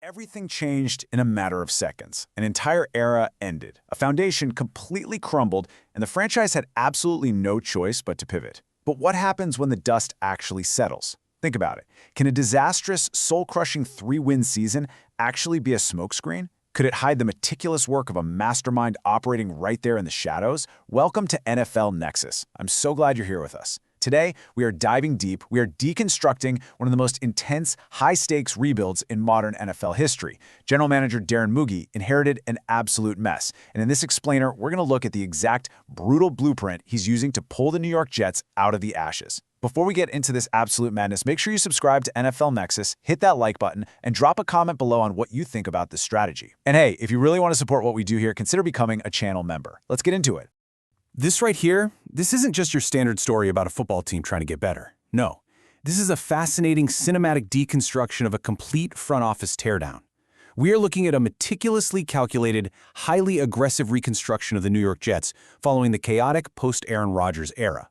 Everything changed in a matter of seconds. An entire era ended. A foundation completely crumbled, and the franchise had absolutely no choice but to pivot. But what happens when the dust actually settles? Think about it. Can a disastrous, soul-crushing 3-win season actually be a smokescreen? Could it hide the meticulous work of a mastermind operating right there in the shadows? Welcome to NFL Nexus. I'm so glad you're here with us. Today, we are diving deep. We are deconstructing one of the most intense, high-stakes rebuilds in modern NFL history. General Manager Darren Moogie inherited an absolute mess. And in this explainer, we're going to look at the exact brutal blueprint he's using to pull the New York Jets out of the ashes. Before we get into this absolute madness, make sure you subscribe to NFL Nexus, hit that like button, and drop a comment below on what you think about this strategy. And hey, if you really want to support what we do here, consider becoming a channel member. Let's get into it. This right here, this isn't just your standard story about a football team trying to get better. No, this is a fascinating cinematic deconstruction of a complete front office teardown. We are looking at a meticulously calculated, highly aggressive reconstruction of the New York Jets following the chaotic post-Aaron Rodgers era.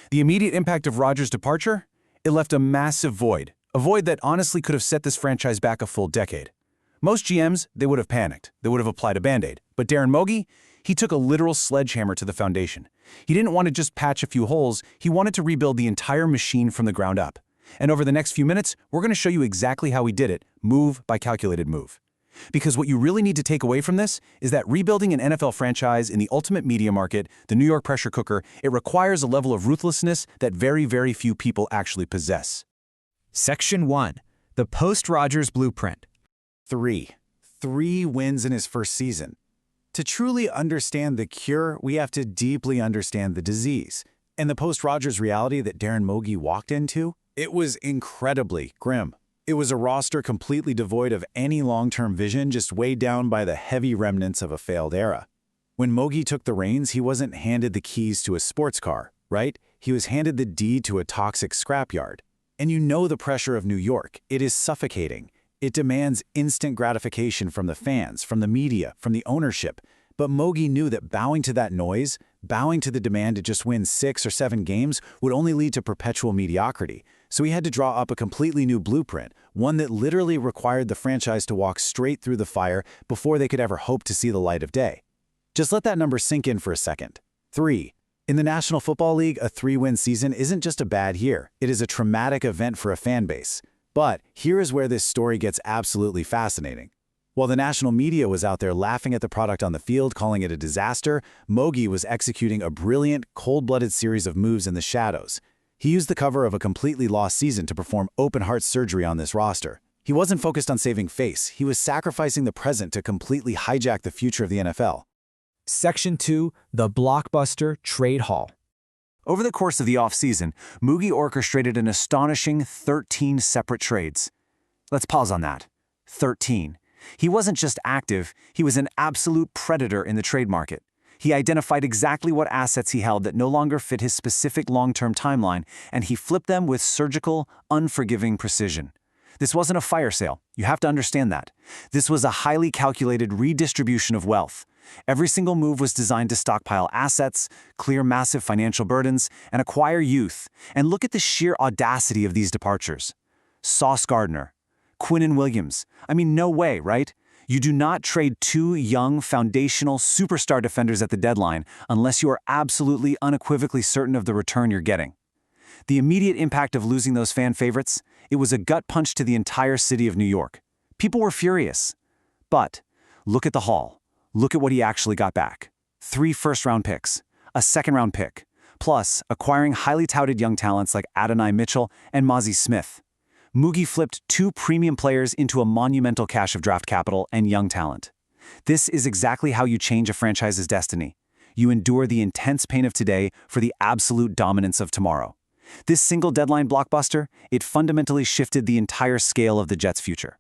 The immediate impact of Rodgers' departure? It left a massive void, a void that honestly could have set this franchise back a full decade. Most GMs, they would have panicked. They would have applied a Band-Aid. But Darren Moogie, he took a literal sledgehammer to the foundation. He didn't want to just patch a few holes, he wanted to rebuild the entire machine from the ground up. And over the next few minutes, we're going to show you exactly how he did it, move by calculated move. Because what you really need to take away from this is that rebuilding an NFL franchise in the ultimate media market, the New York pressure cooker, it requires a level of ruthlessness that very, very few people actually possess. Section 1. The Post-Rodgers Blueprint. 3 wins in his first season. To truly understand the cure, we have to deeply understand the disease. And the post-Rodgers reality that Darren Moogie walked into, it was incredibly grim. It was a roster completely devoid of any long-term vision, just weighed down by the heavy remnants of a failed era. When Moogie took the reins, he wasn't handed the keys to a sports car, right? He was handed the deed to a toxic scrapyard. And you know the pressure of New York. It is suffocating. It demands instant gratification from the fans, from the media, from the ownership. But Moogie knew that bowing to that noise, bowing to the demand to just win 6 or 7 games, would only lead to perpetual mediocrity. So he had to draw up a completely new blueprint, one that literally required the franchise to walk straight through the fire before they could ever hope to see the light of day. Just let that number sink in for a second. 3. In the National Football League, a 3-win season isn't just a bad year. It is a traumatic event for a fan base. But here is where this story gets absolutely fascinating. While the national media was out there laughing at the product on the field, calling it a disaster, Moogie was executing a brilliant, cold-blooded series of moves in the shadows. He used the cover of a completely lost season to perform open-heart surgery on this roster. He wasn't focused on saving face. He was sacrificing the present to completely hijack the future of the NFL. Section 2. The Blockbuster Trade Haul. Over the course of the offseason, Moogie orchestrated an astonishing 13 separate trades. Let's pause on that. 13. He wasn't just active, he was an absolute predator in the trade market. He identified exactly what assets he held that no longer fit his specific long-term timeline, and he flipped them with surgical, unforgiving precision. This wasn't a fire sale. You have to understand that. This was a highly calculated redistribution of wealth. Every single move was designed to stockpile assets, clear massive financial burdens, and acquire youth. And look at the sheer audacity of these departures. Sauce Gardner, Quinnen Williams. I mean, no way, right? You do not trade 2 young, foundational, superstar defenders at the deadline unless you are absolutely unequivocally certain of the return you're getting. The immediate impact of losing those fan favorites, it was a gut punch to the entire city of New York. People were furious. But look at the haul. Look at what he actually got back. 3 first-round picks, a second-round pick, plus acquiring highly touted young talents like Adonai Mitchell and Mozzie Smith. Moogie flipped 2 premium players into a monumental cache of draft capital and young talent. This is exactly how you change a franchise's destiny. You endure the intense pain of today for the absolute dominance of tomorrow. This single deadline blockbuster, it fundamentally shifted the entire scale of the Jets' future.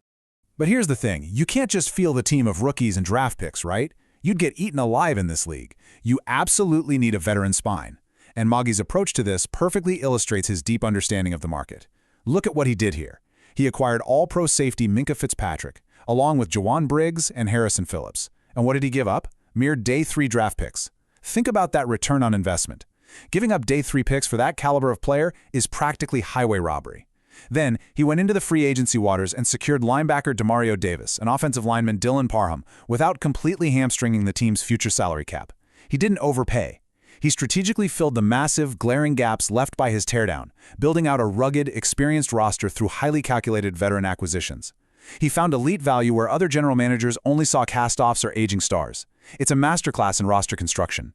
But here's the thing, you can't just field a team of rookies and draft picks, right? You'd get eaten alive in this league. You absolutely need a veteran spine. And Moogie's approach to this perfectly illustrates his deep understanding of the market. Look at what he did here. He acquired all-pro safety Minkah Fitzpatrick, along with Jawan Briggs and Harrison Phillips. And what did he give up? Mere day 3 draft picks. Think about that return on investment. Giving up day 3 picks for that caliber of player is practically highway robbery. Then, he went into the free agency waters and secured linebacker Demario Davis and offensive lineman Dylan Parham without completely hamstringing the team's future salary cap. He didn't overpay. He strategically filled the massive, glaring gaps left by his teardown, building out a rugged, experienced roster through highly calculated veteran acquisitions. He found elite value where other general managers only saw cast-offs or aging stars. It's a masterclass in roster construction.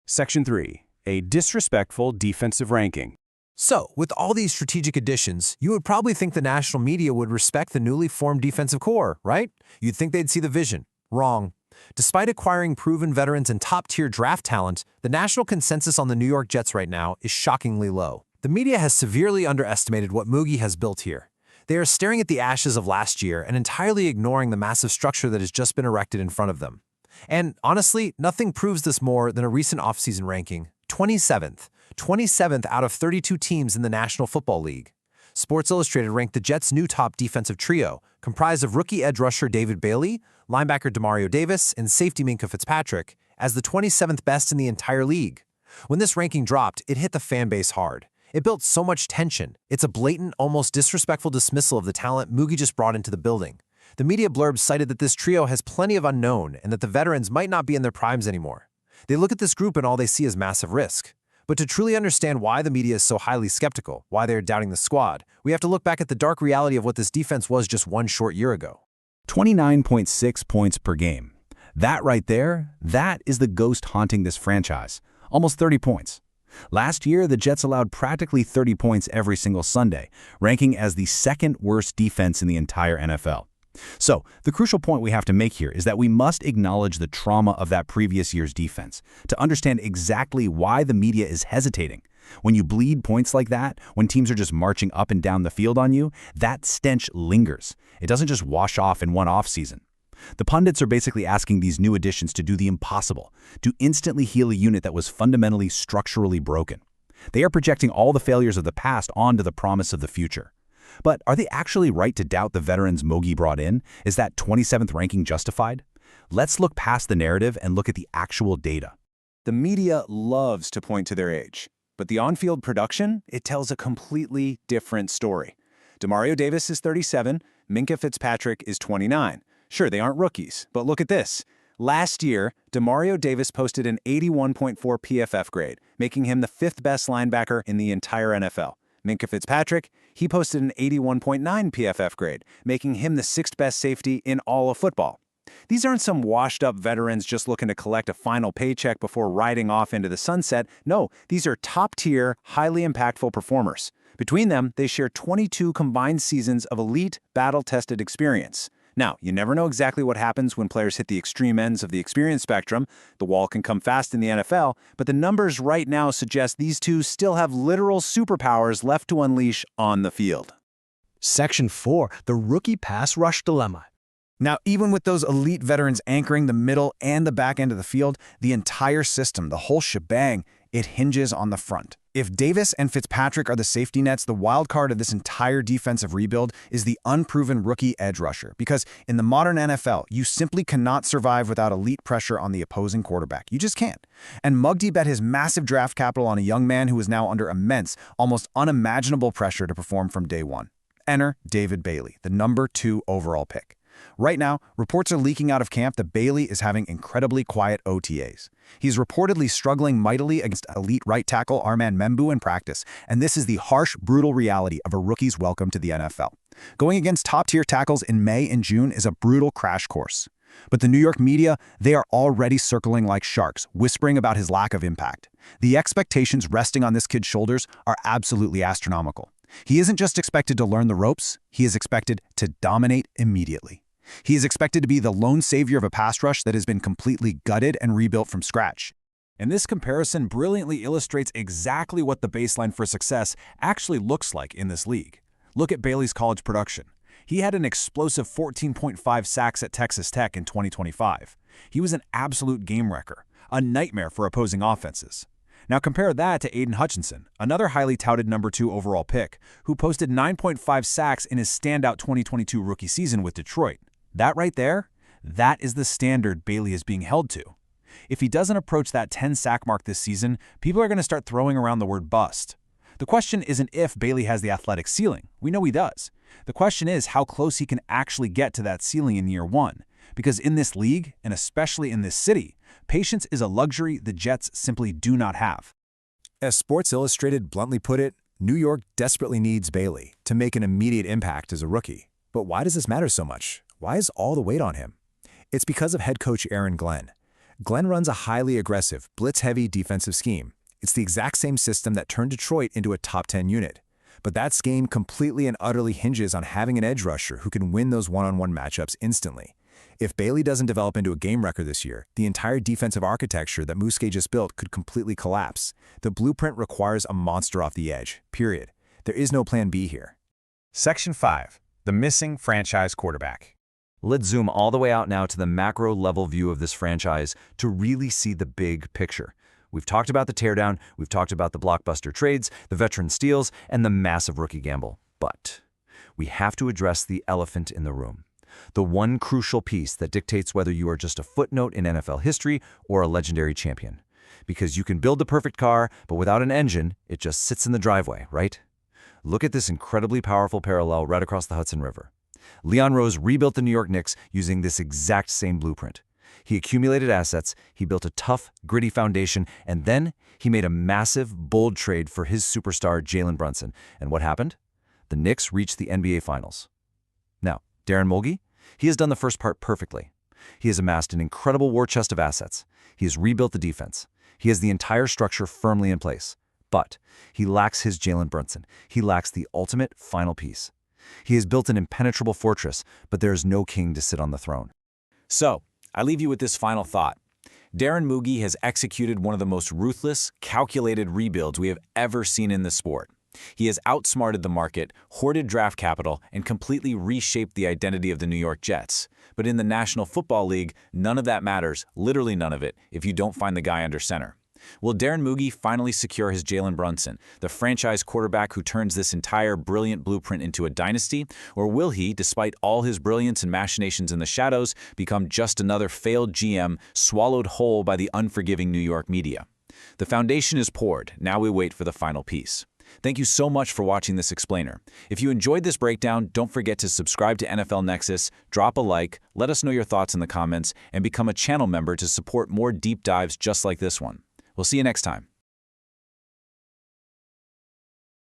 Section 3. A disrespectful defensive ranking. So, with all these strategic additions, you would probably think the national media would respect the newly formed defensive core, right? You'd think they'd see the vision. Wrong. Despite acquiring proven veterans and top-tier draft talent, the national consensus on the New York Jets right now is shockingly low. The media has severely underestimated what Moogie has built here. They are staring at the ashes of last year and entirely ignoring the massive structure that has just been erected in front of them. And honestly, nothing proves this more than a recent offseason ranking. 27th out of 32 teams in the National Football League. Sports Illustrated ranked the Jets' new top defensive trio, comprised of rookie edge rusher David Bailey, linebacker Demario Davis, and safety Minkah Fitzpatrick, as the 27th best in the entire league. When this ranking dropped, it hit the fan base hard. It built so much tension. It's a blatant, almost disrespectful dismissal of the talent Moogie just brought into the building. The media blurbs cited that this trio has plenty of unknown and that the veterans might not be in their primes anymore. They look at this group and all they see is massive risk. But to truly understand why the media is so highly skeptical, why they're doubting the squad, we have to look back at the dark reality of what this defense was just one short year ago. 29.6 points per game. That right there, that is the ghost haunting this franchise. Almost 30 points. Last year, the Jets allowed practically 30 points every single Sunday, ranking as the second worst defense in the entire NFL. So, the crucial point we have to make here is that we must acknowledge the trauma of that previous year's defense to understand exactly why the media is hesitating. When you bleed points like that, when teams are just marching up and down the field on you, that stench lingers. It doesn't just wash off in one offseason. The pundits are basically asking these new additions to do the impossible, to instantly heal a unit that was fundamentally structurally broken. They are projecting all the failures of the past onto the promise of the future. But are they actually right to doubt the veterans Moogie brought in? Is that 27th ranking justified? Let's look past the narrative and look at the actual data. The media loves to point to their age, but the on-field production, it tells a completely different story. Demario Davis is 37, Minkah Fitzpatrick is 29. Sure, they aren't rookies, but look at this. Last year, Demario Davis posted an 81.4 PFF grade, making him the 5th best linebacker in the entire NFL. Minkah Fitzpatrick, he posted an 81.9 PFF grade, making him the 6th best safety in all of football. These aren't some washed-up veterans just looking to collect a final paycheck before riding off into the sunset. No, these are top-tier, highly impactful performers. Between them, they share 22 combined seasons of elite, battle-tested experience. Now, you never know exactly what happens when players hit the extreme ends of the experience spectrum. The wall can come fast in the NFL, but the numbers right now suggest these two still have literal superpowers left to unleash on the field. Section 4. The Rookie Pass Rush Dilemma. Now, even with those elite veterans anchoring the middle and the back end of the field, the entire system, the whole shebang, it hinges on the front. If Davis and Fitzpatrick are the safety nets, the wild card of this entire defensive rebuild is the unproven rookie edge rusher. Because in the modern NFL, you simply cannot survive without elite pressure on the opposing quarterback. You just can't. And Mugdy bet his massive draft capital on a young man who is now under immense, almost unimaginable pressure to perform from day one. Enter David Bailey, the number 2 overall pick. Right now, reports are leaking out of camp that Bailey is having incredibly quiet OTAs. He's reportedly struggling mightily against elite right tackle Armand Membu in practice, and this is the harsh, brutal reality of a rookie's welcome to the NFL. Going against top-tier tackles in May and June is a brutal crash course. But the New York media, they are already circling like sharks, whispering about his lack of impact. The expectations resting on this kid's shoulders are absolutely astronomical. He isn't just expected to learn the ropes, he is expected to dominate immediately. He is expected to be the lone savior of a pass rush that has been completely gutted and rebuilt from scratch. And this comparison brilliantly illustrates exactly what the baseline for success actually looks like in this league. Look at Bailey's college production. He had an explosive 14.5 sacks at Texas Tech in 2025. He was an absolute game wrecker, a nightmare for opposing offenses. Now compare that to Aiden Hutchinson, another highly touted number 2 overall pick, who posted 9.5 sacks in his standout 2022 rookie season with Detroit. That right there, that is the standard Bailey is being held to. If he doesn't approach that 10-sack mark this season, people are going to start throwing around the word bust. The question isn't if Bailey has the athletic ceiling. We know he does. The question is how close he can actually get to that ceiling in year one. Because in this league, and especially in this city, patience is a luxury the Jets simply do not have. As Sports Illustrated bluntly put it, New York desperately needs Bailey to make an immediate impact as a rookie. But why does this matter so much? Why is all the weight on him? It's because of head coach Aaron Glenn. Glenn runs a highly aggressive, blitz-heavy defensive scheme. It's the exact same system that turned Detroit into a top 10 unit. But that scheme completely and utterly hinges on having an edge rusher who can win those one-on-one matchups instantly. If Bailey doesn't develop into a game wrecker this year, the entire defensive architecture that Muske just built could completely collapse. The blueprint requires a monster off the edge, period. There is no plan B here. Section 5. The missing franchise quarterback. Let's zoom all the way out now to the macro-level view of this franchise to really see the big picture. We've talked about the teardown, we've talked about the blockbuster trades, the veteran steals, and the massive rookie gamble. But we have to address the elephant in the room. The one crucial piece that dictates whether you are just a footnote in NFL history or a legendary champion. Because you can build the perfect car, but without an engine, it just sits in the driveway, right? Look at this incredibly powerful parallel right across the Hudson River. Leon Rose rebuilt the New York Knicks using this exact same blueprint. He accumulated assets, he built a tough, gritty foundation, and then he made a massive, bold trade for his superstar Jalen Brunson. And what happened? The Knicks reached the NBA Finals. Now, Darren Mulgee? He has done the first part perfectly. He has amassed an incredible war chest of assets. He has rebuilt the defense. He has the entire structure firmly in place. But he lacks his Jalen Brunson. He lacks the ultimate final piece. He has built an impenetrable fortress, but there is no king to sit on the throne. So, I leave you with this final thought. Darren Mulgee has executed one of the most ruthless, calculated rebuilds we have ever seen in the sport. He has outsmarted the market, hoarded draft capital, and completely reshaped the identity of the New York Jets. But in the National Football League, none of that matters, literally none of it, if you don't find the guy under center. Will Darren Mulgee finally secure his Jalen Brunson, the franchise quarterback who turns this entire brilliant blueprint into a dynasty? Or will he, despite all his brilliance and machinations in the shadows, become just another failed GM swallowed whole by the unforgiving New York media? The foundation is poured, now we wait for the final piece. Thank you so much for watching this explainer. If you enjoyed this breakdown, don't forget to subscribe to NFL Nexus, drop a like, let us know your thoughts in the comments, and become a channel member to support more deep dives just like this one. We'll see you next time.